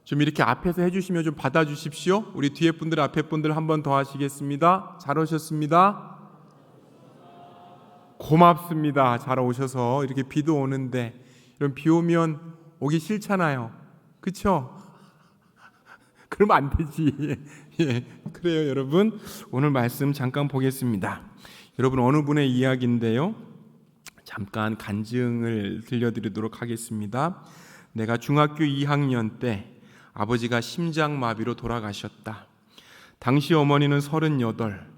좀 이렇게 앞에서 해주시면 좀 받아주십시오. 우리 뒤에 분들 앞에 분들 한 번 더 하시겠습니다. 잘 오셨습니다. 고맙습니다. 잘 오셔서. 이렇게 비도 오는데 이런 비 오면 오기 싫잖아요. 그렇죠? 그러면 안 되지. 예, 그래요. 여러분, 오늘 말씀 잠깐 보겠습니다. 여러분, 어느 분의 이야기인데요, 잠깐 간증을 들려드리도록 하겠습니다. 내가 중학교 2학년 때 아버지가 심장마비로 돌아가셨다. 당시 어머니는 38,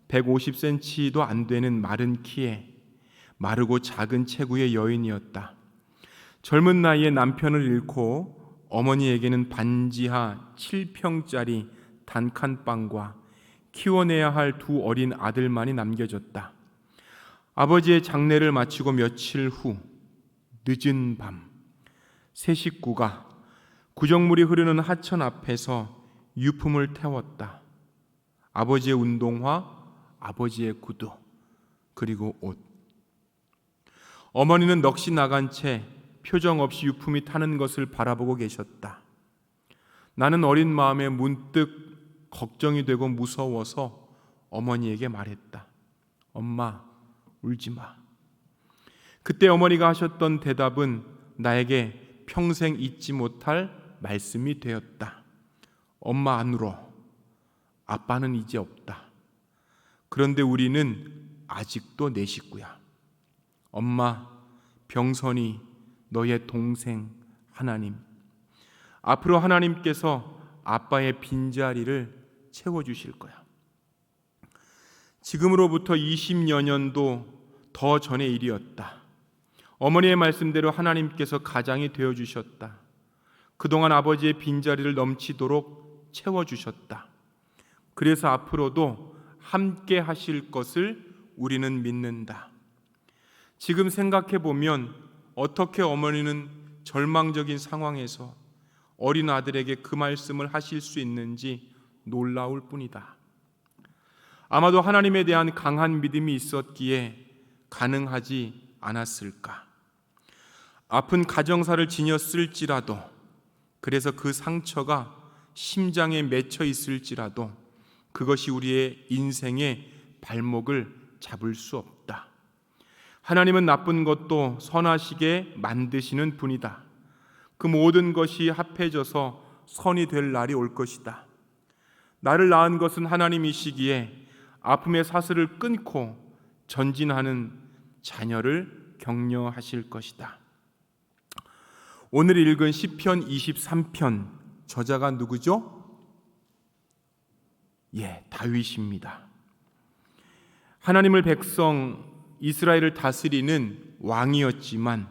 150cm도 안 되는 마른 키에 마르고 작은 체구의 여인이었다. 젊은 나이에 남편을 잃고 어머니에게는 반지하 7평짜리 단칸방과 키워내야 할 두 어린 아들만이 남겨졌다. 아버지의 장례를 마치고 며칠 후 늦은 밤, 세 식구가 구정물이 흐르는 하천 앞에서 유품을 태웠다. 아버지의 운동화, 아버지의 구두, 그리고 옷. 어머니는 넋이 나간 채 표정 없이 유품이 타는 것을 바라보고 계셨다. 나는 어린 마음에 문득 걱정이 되고 무서워서 어머니에게 말했다. 엄마, 울지 마. 그때 어머니가 하셨던 대답은 나에게 평생 잊지 못할 말씀이 되었다. 엄마 안 울어. 아빠는 이제 없다. 그런데 우리는 아직도 내 식구야. 엄마, 병선이 너의 동생 하나님. 앞으로 하나님께서 아빠의 빈자리를 채워주실 거야. 지금으로부터 20여 년도 더 전의 일이었다. 어머니의 말씀대로 하나님께서 가장이 되어주셨다. 그동안 아버지의 빈자리를 넘치도록 채워주셨다. 그래서 앞으로도 함께 하실 것을 우리는 믿는다. 지금 생각해보면 어떻게 어머니는 절망적인 상황에서 어린 아들에게 그 말씀을 하실 수 있는지 놀라울 뿐이다. 아마도 하나님에 대한 강한 믿음이 있었기에 가능하지 않았을까. 아픈 가정사를 지녔을지라도, 그래서 그 상처가 심장에 맺혀 있을지라도 그것이 우리의 인생의 발목을 잡을 수 없다. 하나님은 나쁜 것도 선하시게 만드시는 분이다. 그 모든 것이 합해져서 선이 될 날이 올 것이다. 나를 낳은 것은 하나님이시기에 아픔의 사슬을 끊고 전진하는 자녀를 격려하실 것이다. 오늘 읽은 시편 23편 저자가 누구죠? 다윗입니다. 하나님의 백성 이스라엘을 다스리는 왕이었지만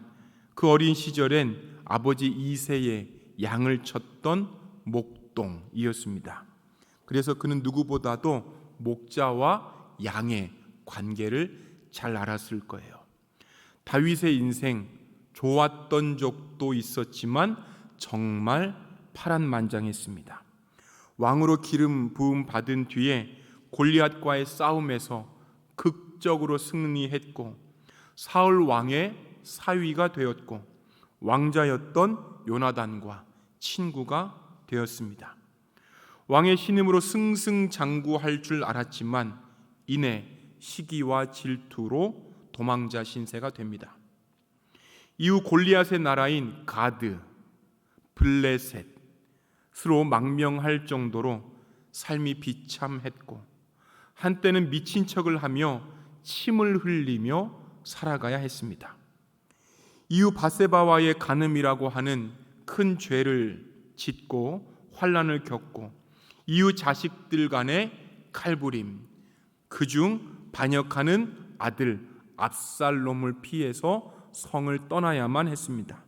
그 어린 시절엔 아버지 이새의 양을 쳤던 목동이었습니다. 그래서 그는 누구보다도 목자와 양의 관계를 잘 알았을 거예요. 다윗의 인생 좋았던 적도 있었지만 정말 파란만장했습니다. 왕으로 기름 부음 받은 뒤에 골리앗과의 싸움에서 극적으로 승리했고 사울 왕의 사위가 되었고 왕자였던 요나단과 친구가 되었습니다. 왕의 신임으로 승승장구할 줄 알았지만 이내 시기와 질투로 도망자 신세가 됩니다. 이후 골리앗의 나라인 가드, 블레셋으로 망명할 정도로 삶이 비참했고 한때는 미친 척을 하며 침을 흘리며 살아가야 했습니다. 이후 바세바와의 간음이라고 하는 큰 죄를 짓고 환난을 겪고 이후 자식들 간의 칼부림, 그중 반역하는 아들 압살롬을 피해서 성을 떠나야만 했습니다.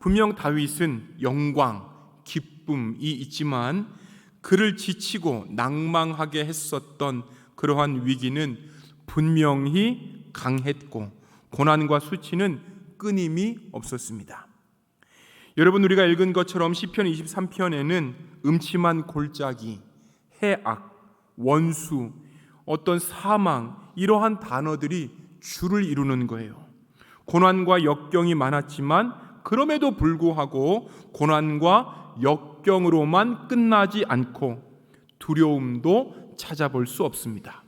분명 다윗은 영광, 기쁨이 있지만 그를 지치고 낭망하게 했었던 그러한 위기는 분명히 강했고 고난과 수치는 끊임이 없었습니다. 여러분, 우리가 읽은 것처럼 시편 23편에는 음침한 골짜기, 해악, 원수, 어떤 사망, 이러한 단어들이 줄을 이루는 거예요. 고난과 역경이 많았지만 그럼에도 불구하고 고난과 역경으로만 끝나지 않고 두려움도 찾아볼 수 없습니다.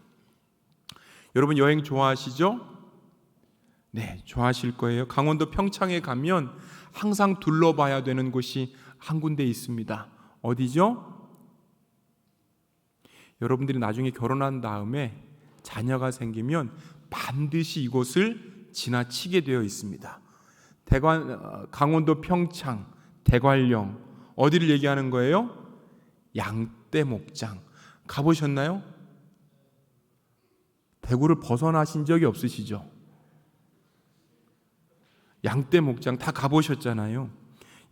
여러분 여행 좋아하시죠? 네, 좋아하실 거예요. 강원도 평창에 가면 항상 둘러봐야 되는 곳이 한 군데 있습니다. 어디죠? 여러분들이 나중에 결혼한 다음에 자녀가 생기면 반드시 이곳을 지나치게 되어 있습니다. 강원도 평창, 대관령, 어디를 얘기하는 거예요? 양떼 목장. 가보셨나요? 대구를 벗어나신 적이 없으시죠? 양떼 목장 다 가보셨잖아요.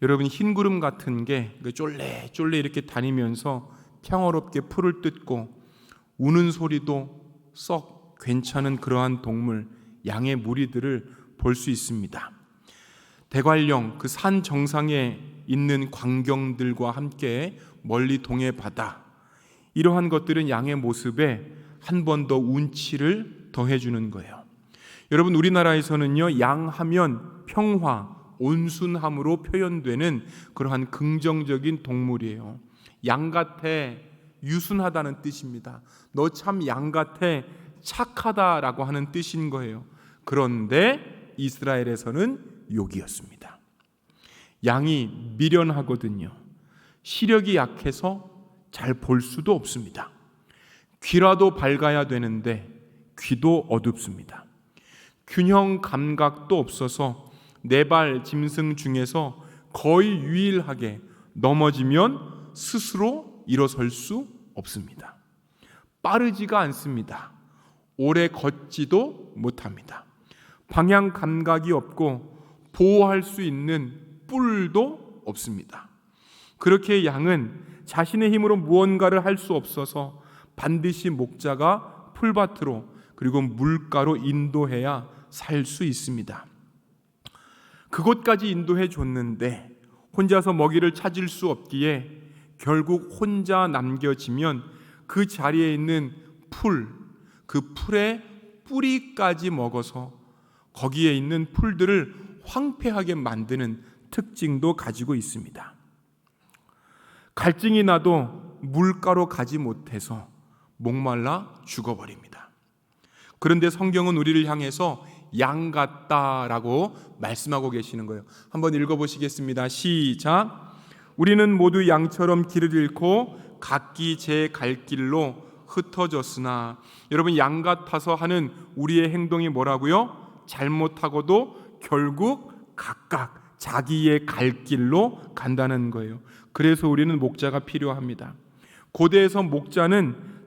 여러분 흰구름 같은 게 쫄래쫄래 이렇게 다니면서 평화롭게 풀을 뜯고 우는 소리도 썩 괜찮은 그러한 동물, 양의 무리들을 볼 수 있습니다. 대관령 그 산 정상에 있는 광경들과 함께 멀리 동해 바다, 이러한 것들은 양의 모습에 한 번 더 운치를 더해주는 거예요. 여러분 우리나라에서는요, 양하면 평화, 온순함으로 표현되는 그러한 긍정적인 동물이에요. 양 같아, 유순하다는 뜻입니다. 너 참 양 같아, 착하다라고 하는 뜻인 거예요. 그런데 이스라엘에서는 욕이었습니다. 양이 미련하거든요. 시력이 약해서 잘 볼 수도 없습니다. 귀라도 밝아야 되는데 귀도 어둡습니다. 균형 감각도 없어서 네 발 짐승 중에서 거의 유일하게 넘어지면 스스로 일어설 수 없습니다. 빠르지가 않습니다. 오래 걷지도 못합니다. 방향 감각이 없고 보호할 수 있는 뿔도 없습니다. 그렇게 양은 자신의 힘으로 무언가를 할 수 없어서 반드시 목자가 풀밭으로 그리고 물가로 인도해야 살 수 있습니다. 그곳까지 인도해 줬는데 혼자서 먹이를 찾을 수 없기에 결국 혼자 남겨지면 그 자리에 있는 풀, 그 풀의 뿌리까지 먹어서 거기에 있는 풀들을 황폐하게 만드는 특징도 가지고 있습니다. 갈증이 나도 물가로 가지 못해서 목말라 죽어버립니다. 그런데 성경은 우리를 향해서 양 같다라고 말씀하고 계시는 거예요. 한번 읽어보시겠습니다. 시작. 우리는 모두 양처럼 길을 잃고 각기 제 갈 길로 흩어졌으나, 여러분 양 같아서 하는 우리의 행동이 뭐라고요? 잘못하고도 결국 각각 자기의 갈 길로 간다는 거예요. 그래서 우리는 목자가 필요합니다. 고대에서 목자는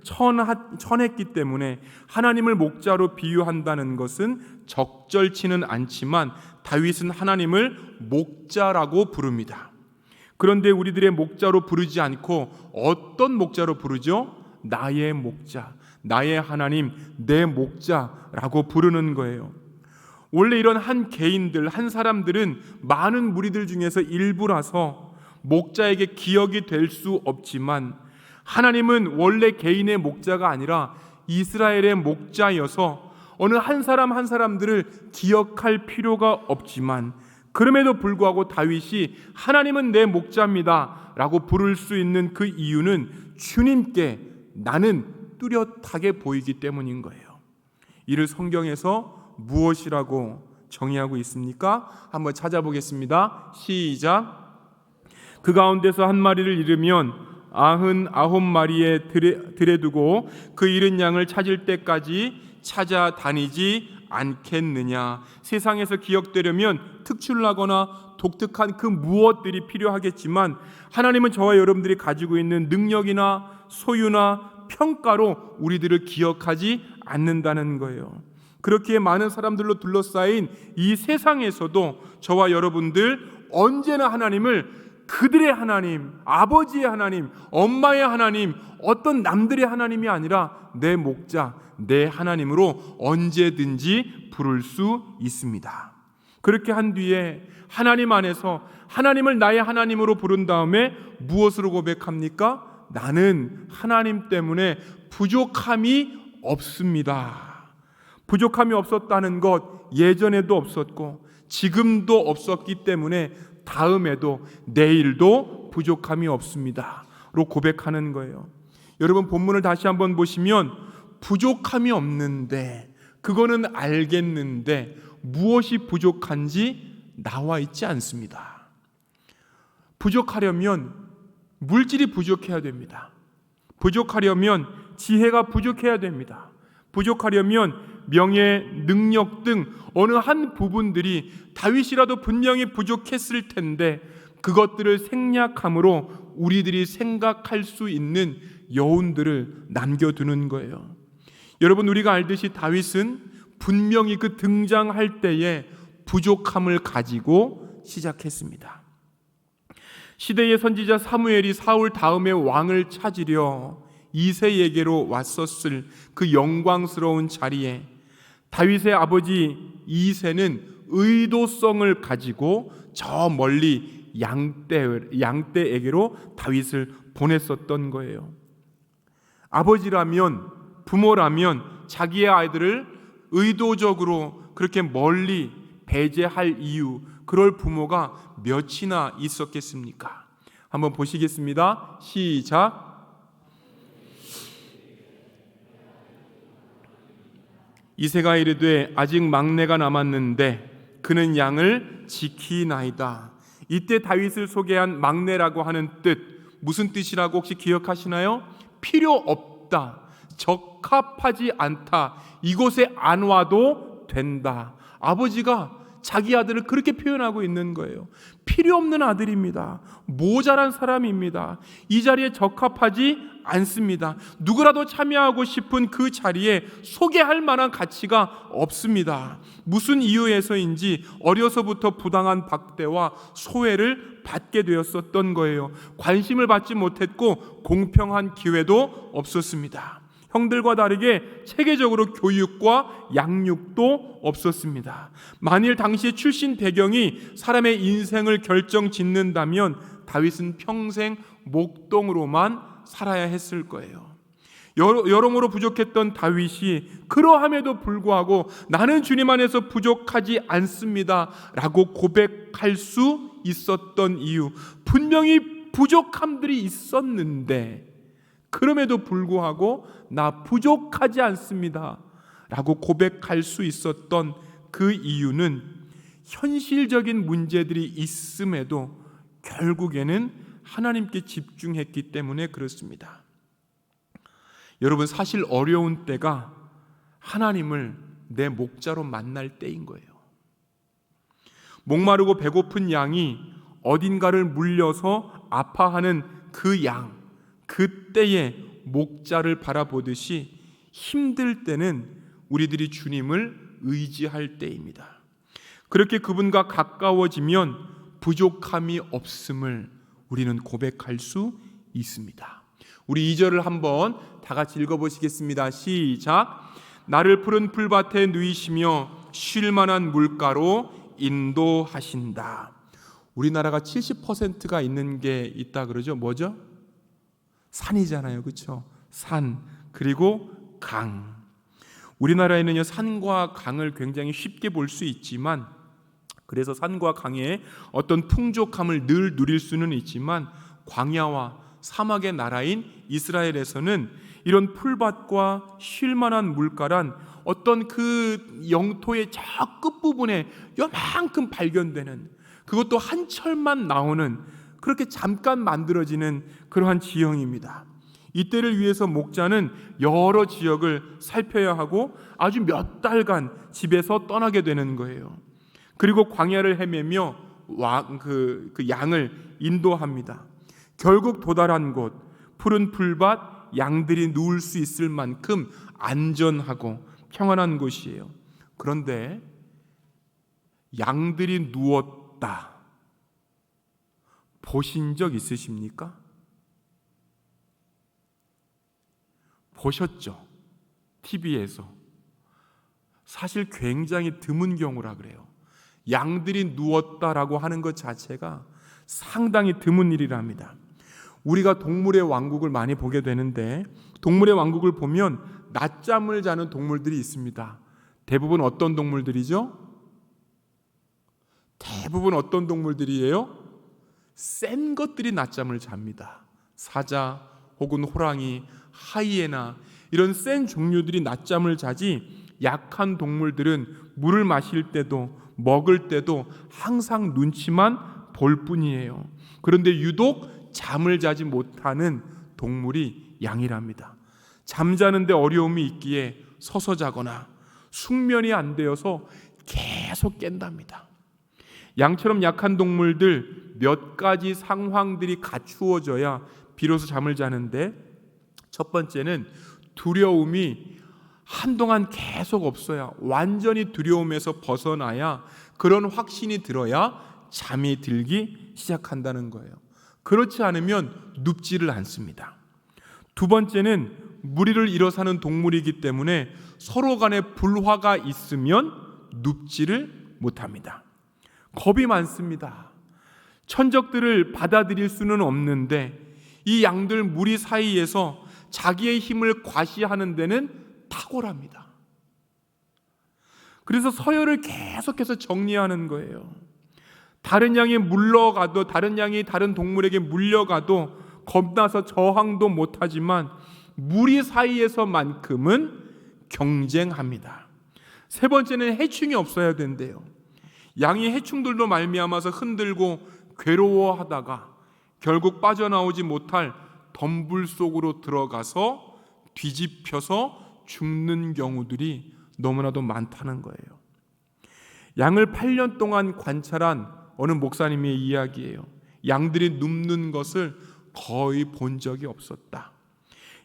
천했기 때문에 하나님을 목자로 비유한다는 것은 적절치는 않지만 다윗은 하나님을 목자라고 부릅니다. 그런데 우리들의 목자로 부르지 않고 어떤 목자로 부르죠? 나의 목자, 나의 하나님, 내 목자라고 부르는 거예요. 원래 이런 한 개인들, 한 사람들은 많은 무리들 중에서 일부라서 목자에게 기억이 될 수 없지만, 하나님은 원래 개인의 목자가 아니라 이스라엘의 목자여서 어느 한 사람 한 사람들을 기억할 필요가 없지만, 그럼에도 불구하고 다윗이 하나님은 내 목자입니다 라고 부를 수 있는 그 이유는 주님께 나는 뚜렷하게 보이기 때문인 거예요. 이를 성경에서 무엇이라고 정의하고 있습니까? 한번 찾아보겠습니다. 시작. 그 가운데서 한 마리를 잃으면 99마리에 들에 두고 그 잃은 양을 찾을 때까지 찾아다니지 않겠느냐. 세상에서 기억되려면 특출나거나 독특한 그 무엇들이 필요하겠지만, 하나님은 저와 여러분들이 가지고 있는 능력이나 소유나 평가로 우리들을 기억하지 않는다는 거예요. 그렇게 많은 사람들로 둘러싸인 이 세상에서도 저와 여러분들 언제나 하나님을 그들의 하나님, 아버지의 하나님, 엄마의 하나님, 어떤 남들의 하나님이 아니라 내 목자, 내 하나님으로 언제든지 부를 수 있습니다. 그렇게 한 뒤에 하나님 안에서 하나님을 나의 하나님으로 부른 다음에 무엇으로 고백합니까? 나는 하나님 때문에 부족함이 없습니다. 부족함이 없었다는 것 예전에도 없었고 지금도 없었기 때문에 다음에도 내일도 부족함이 없습니다로 고백하는 거예요. 여러분, 본문을 다시 한번 보시면 부족함이 없는데, 그거는 알겠는데 무엇이 부족한지 나와 있지 않습니다. 부족하려면 물질이 부족해야 됩니다. 부족하려면 지혜가 부족해야 됩니다. 부족하려면 명예, 능력 등 어느 한 부분들이 다윗이라도 분명히 부족했을 텐데 그것들을 생략함으로 우리들이 생각할 수 있는 여운들을 남겨두는 거예요. 여러분, 우리가 알듯이 다윗은 분명히 그 등장할 때에 부족함을 가지고 시작했습니다. 시대의 선지자 사무엘이 사울 다음에 왕을 찾으려 이새에게로 왔었을 그 영광스러운 자리에 다윗의 아버지 이새는 의도성을 가지고 저 멀리 양떼에게로 다윗을 보냈었던 거예요. 아버지라면, 부모라면 자기의 아이들을 의도적으로 그렇게 멀리 배제할 이유, 그럴 부모가 몇이나 있었겠습니까? 한번 보시겠습니다. 시작. 이새가 이르되 아직 막내가 남았는데 그는 양을 지키나이다. 이때 다윗을 소개한 막내라고 하는 뜻, 무슨 뜻이라고 혹시 기억하시나요? 필요 없다, 적합하지 않다, 이곳에 안 와도 된다. 아버지가 자기 아들을 그렇게 표현하고 있는 거예요. 필요 없는 아들입니다. 모자란 사람입니다. 이 자리에 적합하지 않습니다. 누구라도 참여하고 싶은 그 자리에 소개할 만한 가치가 없습니다. 무슨 이유에서인지 어려서부터 부당한 박대와 소외를 받게 되었었던 거예요. 관심을 받지 못했고 공평한 기회도 없었습니다. 형들과 다르게 체계적으로 교육과 양육도 없었습니다. 만일 당시의 출신 배경이 사람의 인생을 결정짓는다면 다윗은 평생 목동으로만 살아야 했을 거예요. 여러모로 부족했던 다윗이 그러함에도 불구하고 나는 주님 안에서 부족하지 않습니다 라고 고백할 수 있었던 이유, 분명히 부족함들이 있었는데 그럼에도 불구하고 나 부족하지 않습니다 라고 고백할 수 있었던 그 이유는 현실적인 문제들이 있음에도 결국에는 하나님께 집중했기 때문에 그렇습니다. 여러분, 사실 어려운 때가 하나님을 내 목자로 만날 때인 거예요. 목마르고 배고픈 양이 어딘가를 물려서 아파하는 그 양, 그때에 목자를 바라보듯이 힘들 때는 우리들이 주님을 의지할 때입니다. 그렇게 그분과 가까워지면 부족함이 없음을 우리는 고백할 수 있습니다. 우리 2절을 한번 다 같이 읽어보시겠습니다. 시작. 나를 푸른 풀밭에 누이시며 쉴 만한 물가로 인도하신다. 우리나라가 70%가 있는 게 있다 그러죠. 뭐죠? 산이잖아요. 그렇죠? 산, 그리고 강. 우리나라에는요, 산과 강을 굉장히 쉽게 볼 수 있지만, 그래서 산과 강의 어떤 풍족함을 늘 누릴 수는 있지만 광야와 사막의 나라인 이스라엘에서는 이런 풀밭과 쉴 만한 물가란 어떤 그 영토의 저 끝부분에 요만큼 발견되는, 그것도 한철만 나오는, 그렇게 잠깐 만들어지는 그러한 지형입니다. 이때를 위해서 목자는 여러 지역을 살펴야 하고 아주 몇 달간 집에서 떠나게 되는 거예요. 그리고 광야를 헤매며 그 양을 인도합니다. 결국 도달한 곳, 푸른 풀밭, 양들이 누울 수 있을 만큼 안전하고 평안한 곳이에요. 그런데 양들이 누웠다 보신 적 있으십니까? 보셨죠? TV에서. 사실 굉장히 드문 경우라 그래요. 양들이 누웠다라고 하는 것 자체가 상당히 드문 일이랍니다. 우리가 동물의 왕국을 많이 보게 되는데, 동물의 왕국을 보면 낮잠을 자는 동물들이 있습니다. 대부분 어떤 동물들이죠? 대부분 어떤 동물들이에요? 센 것들이 낮잠을 잡니다. 사자 혹은 호랑이, 하이에나 이런 센 종류들이 낮잠을 자지, 약한 동물들은 물을 마실 때도 먹을 때도 항상 눈치만 볼 뿐이에요. 그런데 유독 잠을 자지 못하는 동물이 양이랍니다. 잠자는데 어려움이 있기에 서서 자거나 숙면이 안 되어서 계속 깬답니다. 양처럼 약한 동물들 몇 가지 상황들이 갖추어져야 비로소 잠을 자는데, 첫 번째는 두려움이 한동안 계속 없어야, 완전히 두려움에서 벗어나야, 그런 확신이 들어야 잠이 들기 시작한다는 거예요. 그렇지 않으면 눕지를 않습니다. 두 번째는 무리를 이뤄 사는 동물이기 때문에 서로 간에 불화가 있으면 눕지를 못합니다. 겁이 많습니다. 천적들을 받아들일 수는 없는데 이 양들 무리 사이에서 자기의 힘을 과시하는 데는 탁월합니다. 그래서 서열을 계속해서 정리하는 거예요. 다른 양이 물러가도, 다른 양이 다른 동물에게 물려가도 겁나서 저항도 못하지만 무리 사이에서만큼은 경쟁합니다. 세 번째는 해충이 없어야 된대요. 양이 해충들로 말미암아서 흔들고 괴로워하다가 결국 빠져나오지 못할 덤불 속으로 들어가서 뒤집혀서 죽는 경우들이 너무나도 많다는 거예요. 양을 8년 동안 관찰한 어느 목사님의 이야기예요. 양들이 눕는 것을 거의 본 적이 없었다.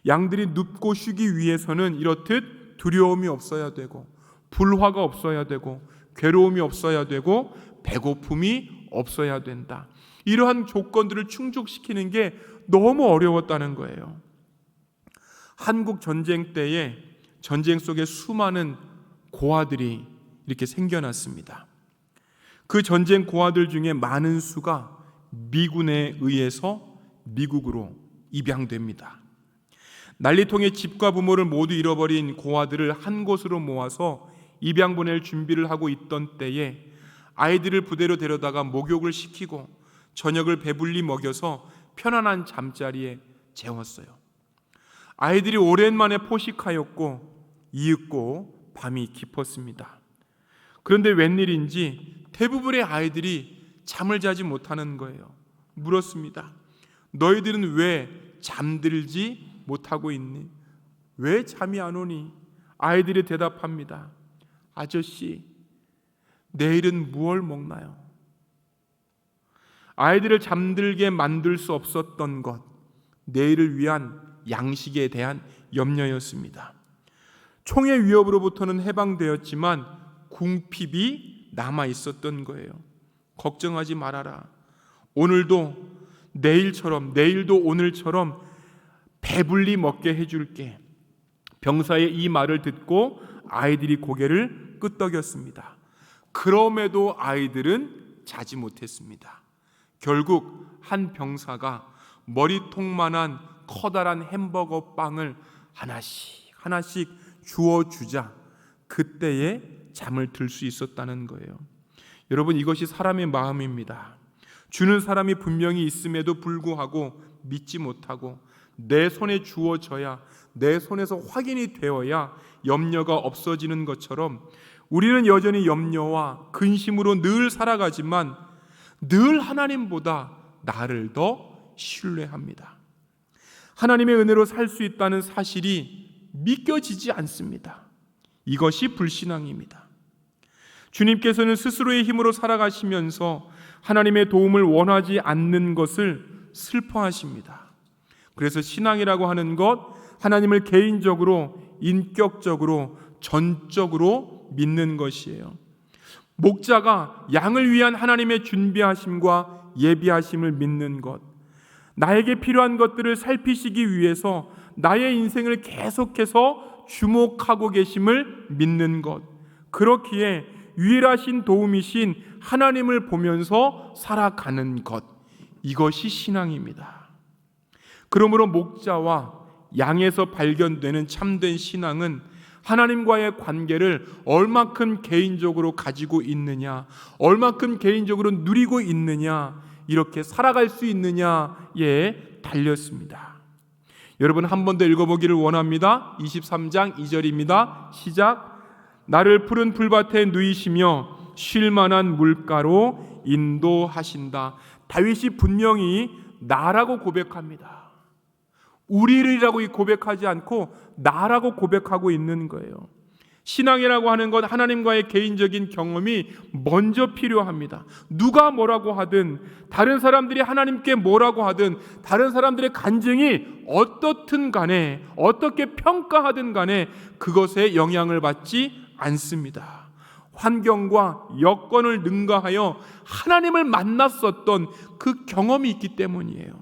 양들이 눕고 쉬기 위해서는 이렇듯 두려움이 없어야 되고, 불화가 없어야 되고, 괴로움이 없어야 되고, 배고픔이 없어야 된다. 이러한 조건들을 충족시키는 게 너무 어려웠다는 거예요. 한국 전쟁 때에 전쟁 속에 수많은 고아들이 이렇게 생겨났습니다. 그 전쟁 고아들 중에 많은 수가 미군에 의해서 미국으로 입양됩니다. 난리통에 집과 부모를 모두 잃어버린 고아들을 한 곳으로 모아서 입양 보낼 준비를 하고 있던 때에 아이들을 부대로 데려다가 목욕을 시키고 저녁을 배불리 먹여서 편안한 잠자리에 재웠어요. 아이들이 오랜만에 포식하였고 이윽고 밤이 깊었습니다. 그런데 웬일인지 대부분의 아이들이 잠을 자지 못하는 거예요. 물었습니다. 너희들은 왜 잠들지 못하고 있니? 왜 잠이 안 오니? 아이들이 대답합니다. 아저씨, 내일은 무얼 먹나요? 아이들을 잠들게 만들 수 없었던 것, 내일을 위한 양식에 대한 염려였습니다. 총의 위협으로부터는 해방되었지만 궁핍이 남아 있었던 거예요. 걱정하지 말아라. 오늘도 내일처럼, 내일도 오늘처럼 배불리 먹게 해줄게. 병사의 이 말을 듣고 아이들이 고개를 끄덕였습니다. 그럼에도 아이들은 자지 못했습니다. 결국 한 병사가 머리통만한 커다란 햄버거 빵을 하나씩 주어주자 그때에 잠을 들 수 있었다는 거예요. 여러분, 이것이 사람의 마음입니다. 주는 사람이 분명히 있음에도 불구하고 믿지 못하고 내 손에 주어져야, 내 손에서 확인이 되어야 염려가 없어지는 것처럼 우리는 여전히 염려와 근심으로 늘 살아가지만 늘 하나님보다 나를 더 신뢰합니다. 하나님의 은혜로 살 수 있다는 사실이 믿겨지지 않습니다. 이것이 불신앙입니다. 주님께서는 스스로의 힘으로 살아가시면서 하나님의 도움을 원하지 않는 것을 슬퍼하십니다. 그래서 신앙이라고 하는 것, 하나님을 개인적으로, 인격적으로, 전적으로 믿는 것이에요. 목자가 양을 위한 하나님의 준비하심과 예비하심을 믿는 것, 나에게 필요한 것들을 살피시기 위해서 나의 인생을 계속해서 주목하고 계심을 믿는 것, 그렇기에 유일하신 도움이신 하나님을 보면서 살아가는 것, 이것이 신앙입니다. 그러므로 목자와 양에서 발견되는 참된 신앙은 하나님과의 관계를 얼마큼 개인적으로 가지고 있느냐, 얼마큼 개인적으로 누리고 있느냐, 이렇게 살아갈 수 있느냐에 달렸습니다. 여러분 한 번 더 읽어보기를 원합니다. 23장 2절입니다. 시작. 나를 푸른 풀밭에 누이시며 쉴 만한 물가로 인도하신다. 다윗이 분명히 나라고 고백합니다. 우리라고 고백하지 않고 나라고 고백하고 있는 거예요. 신앙이라고 하는 것, 하나님과의 개인적인 경험이 먼저 필요합니다. 누가 뭐라고 하든, 다른 사람들이 하나님께 뭐라고 하든, 다른 사람들의 간증이 어떻든 간에, 어떻게 평가하든 간에 그것에 영향을 받지 않습니다. 환경과 여건을 능가하여 하나님을 만났었던 그 경험이 있기 때문이에요.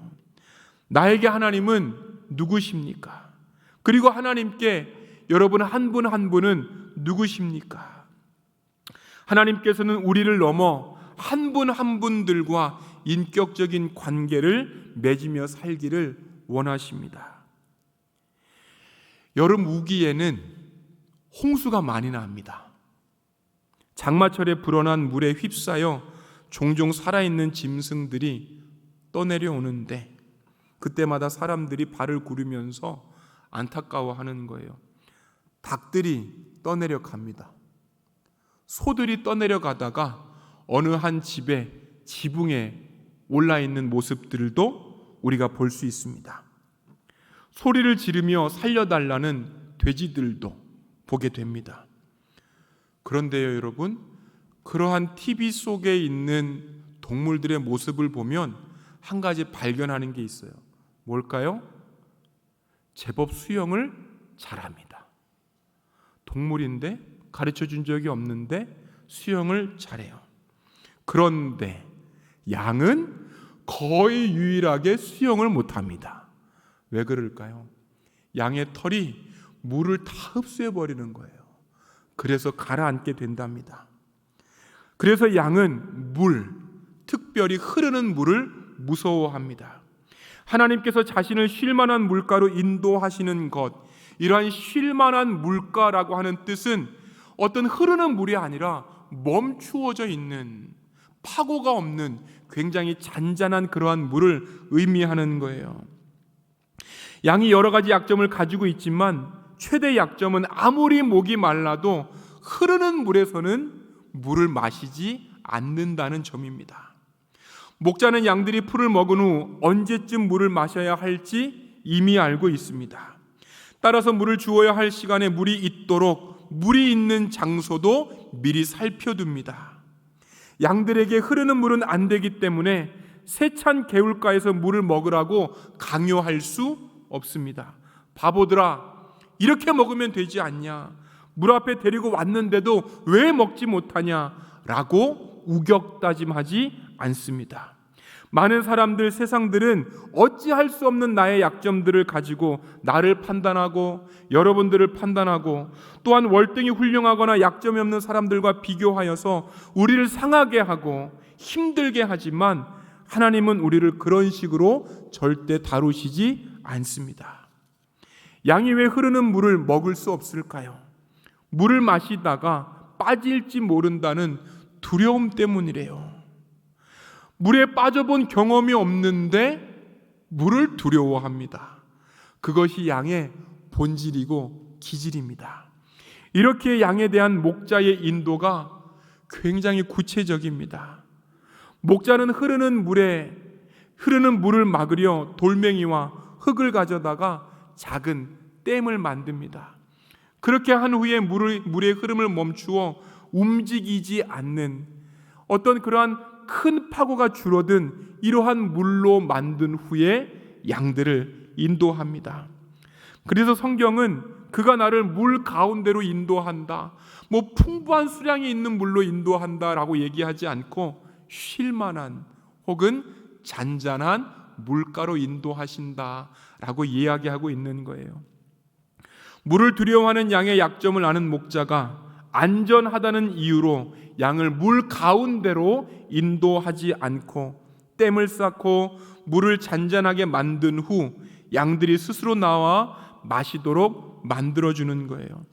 나에게 하나님은 누구십니까? 그리고 하나님께 여러분 한 분 한 분은 누구십니까? 하나님께서는 우리를 넘어 한 분 한 분들과 인격적인 관계를 맺으며 살기를 원하십니다. 여름 우기에는 홍수가 많이 납니다. 장마철에 불어난 물에 휩싸여 종종 살아있는 짐승들이 떠내려오는데 그때마다 사람들이 발을 구르면서 안타까워하는 거예요. 닭들이 떠내려 갑니다. 소들이 떠내려 가다가 어느 한 집의 지붕에 올라있는 모습들도 우리가 볼 수 있습니다. 소리를 지르며 살려달라는 돼지들도 보게 됩니다. 그런데요, 여러분, 그러한 TV 속에 있는 동물들의 모습을 보면 한 가지 발견하는 게 있어요. 뭘까요? 제법 수영을 잘합니다. 동물인데 가르쳐 준 적이 없는데 수영을 잘해요. 그런데 양은 거의 유일하게 수영을 못합니다. 왜 그럴까요? 양의 털이 물을 다 흡수해 버리는 거예요. 그래서 가라앉게 된답니다. 그래서 양은 특별히 흐르는 물을 무서워합니다. 하나님께서 자신을 쉴 만한 물가로 인도하시는 것, 이러한 쉴 만한 물가라고 하는 뜻은 어떤 흐르는 물이 아니라 멈추어져 있는, 파고가 없는 굉장히 잔잔한 그러한 물을 의미하는 거예요. 양이 여러 가지 약점을 가지고 있지만 최대 약점은 아무리 목이 말라도 흐르는 물에서는 물을 마시지 않는다는 점입니다. 목자는 양들이 풀을 먹은 후 언제쯤 물을 마셔야 할지 이미 알고 있습니다. 따라서 물을 주어야 할 시간에 물이 있도록 물이 있는 장소도 미리 살펴둡니다. 양들에게 흐르는 물은 안 되기 때문에 세찬 개울가에서 물을 먹으라고 강요할 수 없습니다. 바보들아, 이렇게 먹으면 되지 않냐? 물 앞에 데리고 왔는데도 왜 먹지 못하냐? 라고 우격다짐하지 않습니다. 많은 사람들, 세상들은 어찌할 수 없는 나의 약점들을 가지고 나를 판단하고 여러분들을 판단하고 또한 월등히 훌륭하거나 약점이 없는 사람들과 비교하여서 우리를 상하게 하고 힘들게 하지만 하나님은 우리를 그런 식으로 절대 다루시지 않습니다. 양이 왜 흐르는 물을 먹을 수 없을까요? 물을 마시다가 빠질지 모른다는 두려움 때문이래요. 물에 빠져본 경험이 없는데 물을 두려워합니다. 그것이 양의 본질이고 기질입니다. 이렇게 양에 대한 목자의 인도가 굉장히 구체적입니다. 목자는 흐르는 물을 막으려 돌멩이와 흙을 가져다가 작은 댐을 만듭니다. 그렇게 한 후에 물의 흐름을 멈추어 움직이지 않는 어떤 그러한 큰 파고가 줄어든 이러한 물로 만든 후에 양들을 인도합니다. 그래서 성경은 그가 나를 물 가운데로 인도한다, 풍부한 수량이 있는 물로 인도한다라고 얘기하지 않고 쉴만한 혹은 잔잔한 물가로 인도하신다라고 이야기하고 있는 거예요. 물을 두려워하는 양의 약점을 아는 목자가 안전하다는 이유로 양을 물 가운데로 인도하지 않고 댐을 쌓고 물을 잔잔하게 만든 후 양들이 스스로 나와 마시도록 만들어주는 거예요.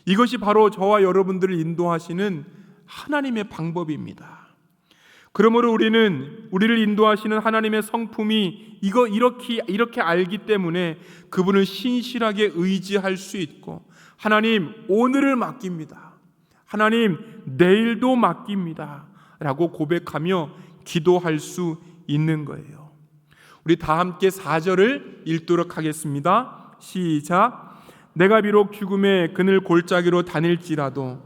이것이 바로 저와 여러분들을 인도하시는 하나님의 방법입니다. 그러므로 우리를 인도하시는 하나님의 성품이 이렇게 알기 때문에 그분을 신실하게 의지할 수 있고, 하나님 오늘을 맡깁니다, 하나님 내일도 맡깁니다 라고 고백하며 기도할 수 있는 거예요. 우리 다 함께 4절을 읽도록 하겠습니다. 시작. 내가 비록 죽음의 그늘 골짜기로 다닐지라도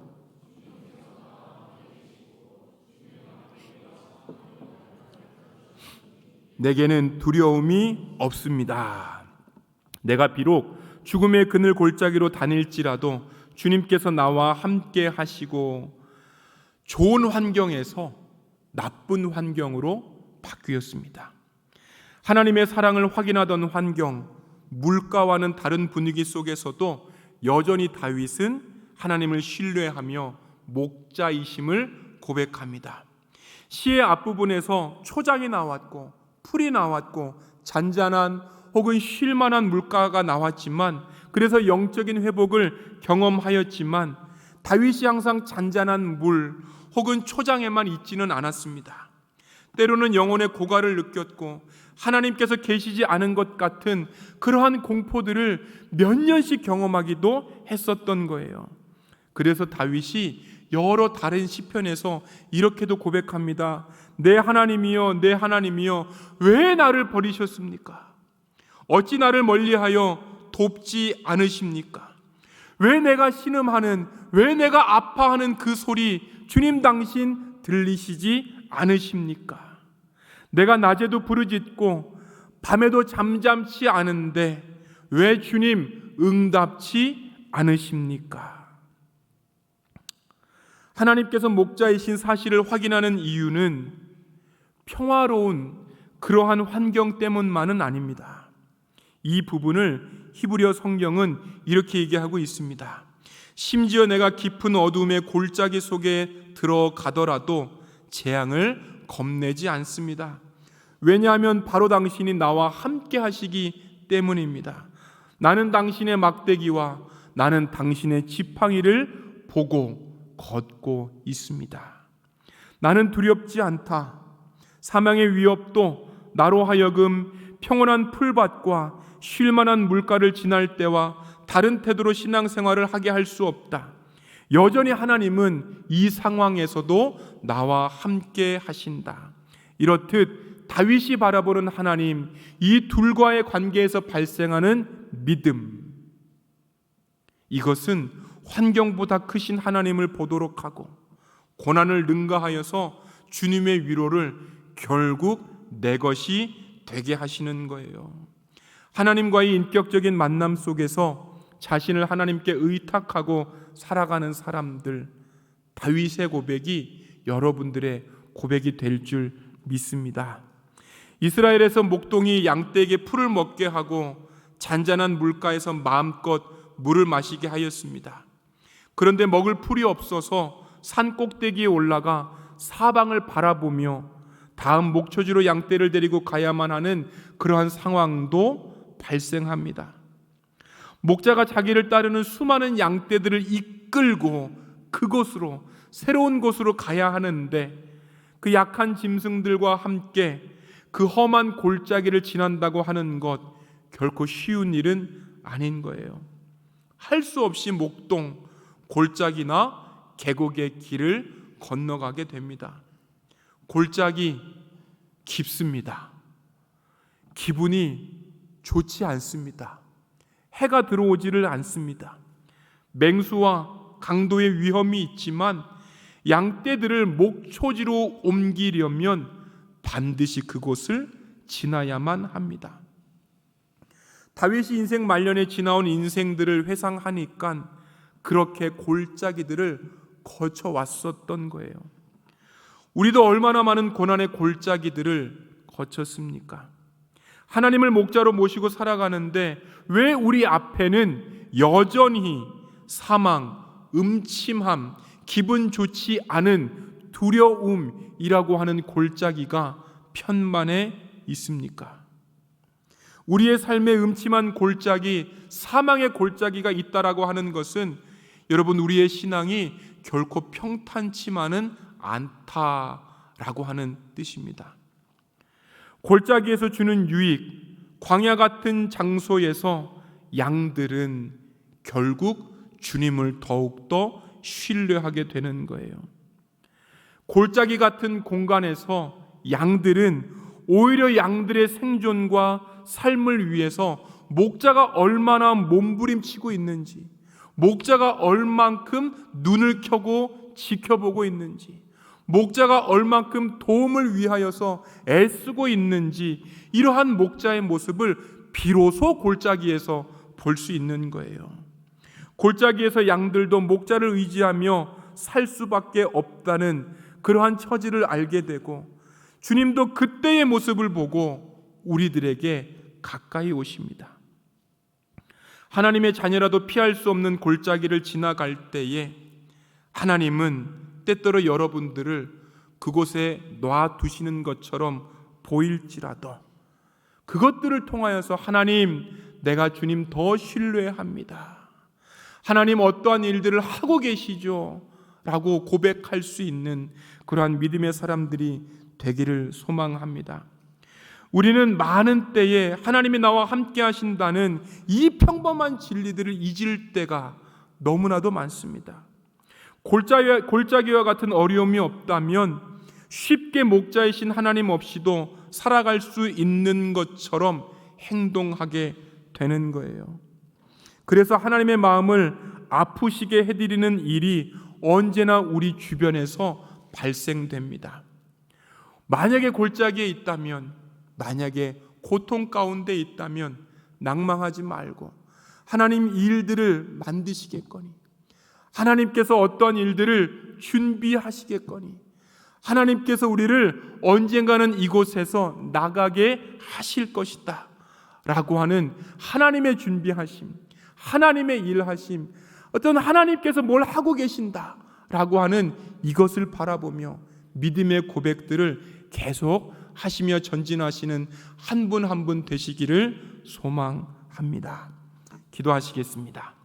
내게는 두려움이 없습니다. 내가 비록 죽음의 그늘 골짜기로 다닐지라도 주님께서 나와 함께 하시고, 좋은 환경에서 나쁜 환경으로 바뀌었습니다. 하나님의 사랑을 확인하던 환경, 물가와는 다른 분위기 속에서도 여전히 다윗은 하나님을 신뢰하며 목자이심을 고백합니다. 시의 앞부분에서 초장이 나왔고 풀이 나왔고 잔잔한 혹은 쉴만한 물가가 나왔지만, 그래서 영적인 회복을 경험하였지만 다윗이 항상 잔잔한 물 혹은 초장에만 있지는 않았습니다. 때로는 영혼의 고갈을 느꼈고 하나님께서 계시지 않은 것 같은 그러한 공포들을 몇 년씩 경험하기도 했었던 거예요. 그래서 다윗이 여러 다른 시편에서 이렇게도 고백합니다. 내 하나님이여, 내 하나님이여, 왜 나를 버리셨습니까? 어찌 나를 멀리하여 돕지 않으십니까? 왜 내가 신음하는, 왜 내가 아파하는 그 소리 주님 당신 들리시지 않으십니까? 내가 낮에도 부르짖고 밤에도 잠잠치 않은데 왜 주님 응답치 않으십니까? 하나님께서 목자이신 사실을 확인하는 이유는 평화로운 그러한 환경 때문만은 아닙니다. 이 부분을 히브리어 성경은 이렇게 얘기하고 있습니다. 심지어 내가 깊은 어둠의 골짜기 속에 들어가더라도 재앙을 겁내지 않습니다. 왜냐하면 바로 당신이 나와 함께 하시기 때문입니다. 나는 당신의 막대기와 나는 당신의 지팡이를 보고 걷고 있습니다. 나는 두렵지 않다. 사망의 위협도 나로 하여금 평온한 풀밭과 쉴만한 물가를 지날 때와 다른 태도로 신앙생활을 하게 할 수 없다. 여전히 하나님은 이 상황에서도 나와 함께 하신다. 이렇듯 다윗이 바라보는 하나님, 이 둘과의 관계에서 발생하는 믿음, 이것은 환경보다 크신 하나님을 보도록 하고 고난을 능가하여서 주님의 위로를 결국 내 것이 되게 하시는 거예요. 하나님과의 인격적인 만남 속에서 자신을 하나님께 의탁하고 살아가는 사람들, 다윗의 고백이 여러분들의 고백이 될 줄 믿습니다. 이스라엘에서 목동이 양떼에게 풀을 먹게 하고 잔잔한 물가에서 마음껏 물을 마시게 하였습니다. 그런데 먹을 풀이 없어서 산 꼭대기에 올라가 사방을 바라보며 다음 목초지로 양떼를 데리고 가야만 하는 그러한 상황도 발생합니다. 목자가 자기를 따르는 수많은 양떼들을 이끌고 그곳으로, 새로운 곳으로 가야 하는데 그 약한 짐승들과 함께 그 험한 골짜기를 지난다고 하는 것, 결코 쉬운 일은 아닌 거예요. 할 수 없이 목동, 골짜기나 계곡의 길을 건너가게 됩니다. 골짜기 깊습니다. 기분이 좋지 않습니다. 해가 들어오지를 않습니다. 맹수와 강도의 위험이 있지만 양떼들을 목초지로 옮기려면 반드시 그곳을 지나야만 합니다. 다윗이 인생 말년에 지나온 인생들을 회상하니까 그렇게 골짜기들을 거쳐왔었던 거예요. 우리도 얼마나 많은 고난의 골짜기들을 거쳤습니까? 하나님을 목자로 모시고 살아가는데 왜 우리 앞에는 여전히 사망, 음침함, 기분 좋지 않은 두려움이라고 하는 골짜기가 편만해 있습니까? 우리의 삶의 음침한 골짜기, 사망의 골짜기가 있다라고 하는 것은 여러분, 우리의 신앙이 결코 평탄치만은 않다라고 하는 뜻입니다. 골짜기에서 주는 유익, 광야 같은 장소에서 양들은 결국 주님을 더욱더 신뢰하게 되는 거예요. 골짜기 같은 공간에서 양들은 오히려 양들의 생존과 삶을 위해서 목자가 얼마나 몸부림치고 있는지, 목자가 얼만큼 눈을 켜고 지켜보고 있는지, 목자가 얼만큼 도움을 위하여서 애쓰고 있는지, 이러한 목자의 모습을 비로소 골짜기에서 볼 수 있는 거예요. 골짜기에서 양들도 목자를 의지하며 살 수밖에 없다는 그러한 처지를 알게 되고, 주님도 그때의 모습을 보고 우리들에게 가까이 오십니다. 하나님의 자녀라도 피할 수 없는 골짜기를 지나갈 때에 하나님은 때때로 여러분들을 그곳에 놔두시는 것처럼 보일지라도 그것들을 통하여서 하나님, 내가 주님 더 신뢰합니다, 하나님 어떠한 일들을 하고 계시죠? 라고 고백할 수 있는 그러한 믿음의 사람들이 되기를 소망합니다. 우리는 많은 때에 하나님이 나와 함께 하신다는 이 평범한 진리들을 잊을 때가 너무나도 많습니다. 골짜기와 같은 어려움이 없다면 쉽게 목자이신 하나님 없이도 살아갈 수 있는 것처럼 행동하게 되는 거예요. 그래서 하나님의 마음을 아프시게 해드리는 일이 언제나 우리 주변에서 발생됩니다. 만약에 골짜기에 있다면, 만약에 고통 가운데 있다면 낭망하지 말고 하나님 일들을 만드시겠거니, 하나님께서 어떠한 일들을 준비하시겠거니, 하나님께서 우리를 언젠가는 이곳에서 나가게 하실 것이다 라고 하는 하나님의 준비하심, 하나님의 일하심, 어떤 하나님께서 뭘 하고 계신다 라고 하는 이것을 바라보며 믿음의 고백들을 계속 하시며 전진하시는 한 분 한 분 되시기를 소망합니다. 기도하시겠습니다.